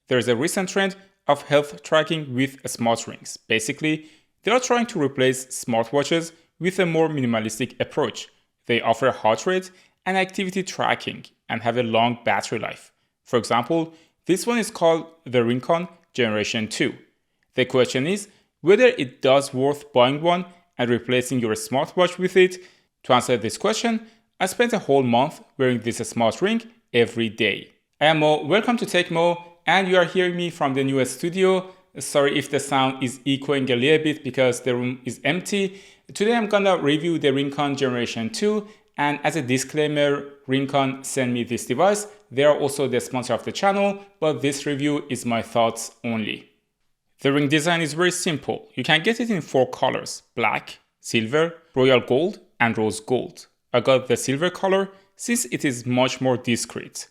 There's a recent trend of health tracking with smart rings. Basically, they are trying to replace smartwatches with a more minimalistic approach. They offer heart rate and activity tracking and have a long battery life. For example, this one is called the RingConn Generation 2. The question is whether it does worth buying one and replacing your smartwatch with it. To answer this question, I spent a whole month wearing this smart ring every day. I am Mo, welcome to Tech Mo, and you are hearing me from the newest studio. Sorry if the sound is echoing a little bit because the room is empty. Today I'm gonna review the RingConn Generation 2, and as a disclaimer, RingConn sent me this device. They are also the sponsor of the channel, but this review is my thoughts only. The ring design is very simple. You can get it in 4 colors: black, silver, royal gold, and rose gold. I got the silver color since it is much more discreet.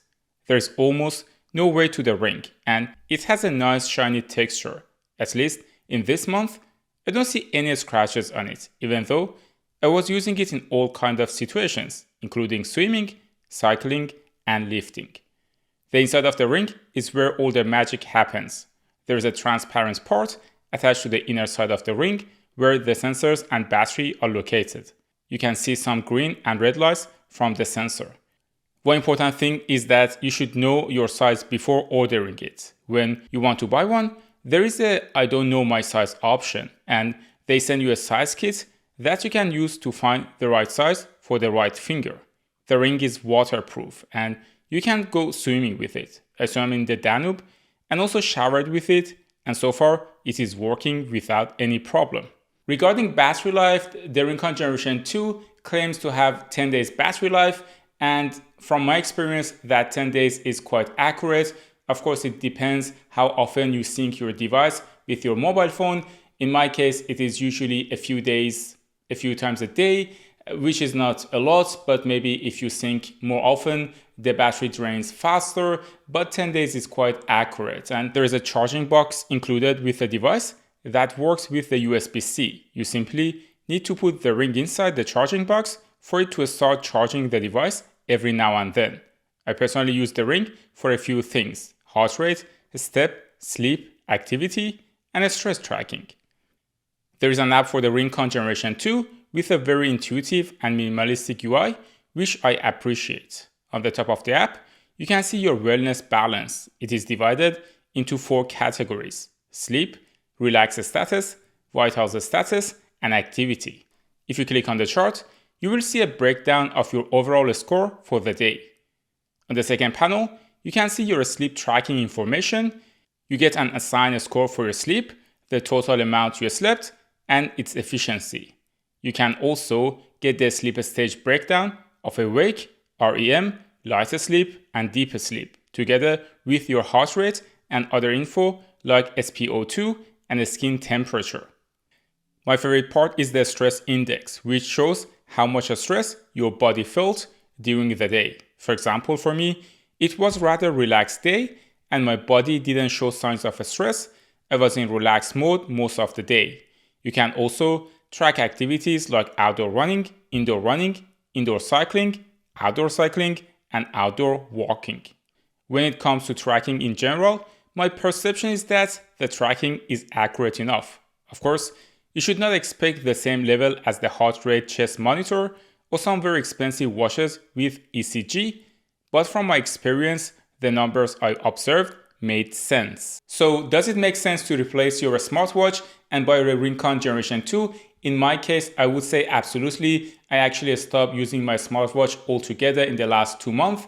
There is almost no weight to the ring, and it has a nice shiny texture. At least in this month, I don't see any scratches on it, even though I was using it in all kinds of situations, including swimming, cycling, and lifting. The inside of the ring is where all the magic happens. There is a transparent part attached to the inner side of the ring where the sensors and battery are located. You can see some green and red lights from the sensor. One important thing is that you should know your size before ordering it. When you want to buy one, there is a I don't know my size option, and they send you a size kit that you can use to find the right size for the right finger. The ring is waterproof and you can go swimming with it. I swam in the Danube and also showered with it, and so far it is working without any problem. Regarding battery life, the RingConn Generation 2 claims to have 10 days battery life, and from my experience, that 10 days is quite accurate. Of course, it depends how often you sync your device with your mobile phone. In my case, it is usually a few days, a few times a day, which is not a lot, but maybe if you sync more often, the battery drains faster, but 10 days is quite accurate. And there is a charging box included with the device that works with the USB-C. You simply need to put the ring inside the charging box for it to start charging the device every now and then. I personally use the ring for a few things: heart rate, step, sleep, activity, and stress tracking. There is an app for the RingConn Generation 2 with a very intuitive and minimalistic UI, which I appreciate. On the top of the app, you can see your wellness balance. It is divided into 4 categories: sleep, relax status, vitals status, and activity. If you click on the chart, you will see a breakdown of your overall score for the day. On the second panel, you can see your sleep tracking information. You get an assigned score for your sleep, the total amount you slept, and its efficiency. You can also get the sleep stage breakdown of awake, REM, light sleep, and deep sleep, together with your heart rate and other info like SpO2 and skin temperature. My favorite part is the stress index, which shows how much stress your body felt during the day. For example, for me, it was rather relaxed day and my body didn't show signs of stress. I was in relaxed mode most of the day. You can also track activities like outdoor running, indoor cycling, and outdoor walking. When it comes to tracking in general, my perception is that the tracking is accurate enough. Of course, you should not expect the same level as the heart rate chest monitor or some very expensive watches with ECG, but from my experience, the numbers I observed made sense. So does it make sense to replace your smartwatch and buy a RingConn Generation 2? In my case, I would say absolutely. I actually stopped using my smartwatch altogether in the last 2 months.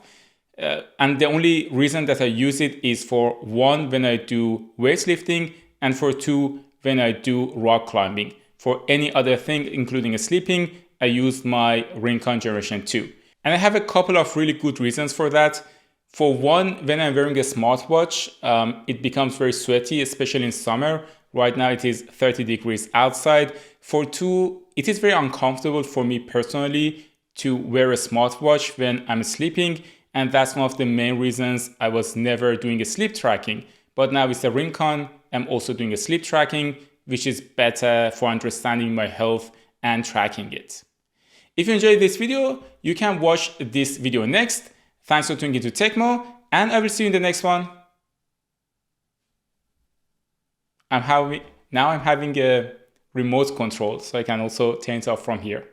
And the only reason that I use it is for 1, when I do weightlifting, and for 2, when I do rock climbing. For any other thing, including sleeping, I use my RingConn Generation 2. And I have a couple of really good reasons for that. For 1, when I'm wearing a smartwatch, it becomes very sweaty, especially in summer. Right now it is 30 degrees outside. For 2, it is very uncomfortable for me personally to wear a smartwatch when I'm sleeping. And that's one of the main reasons I was never doing a sleep tracking. But now with the RingConn, I'm also doing a sleep tracking, which is better for understanding my health and tracking it. If you enjoyed this video, you can watch this video next. Thanks for tuning into Tech Mo, and I will see you in the next one. now I'm having a remote control, so I can also turn it off from here.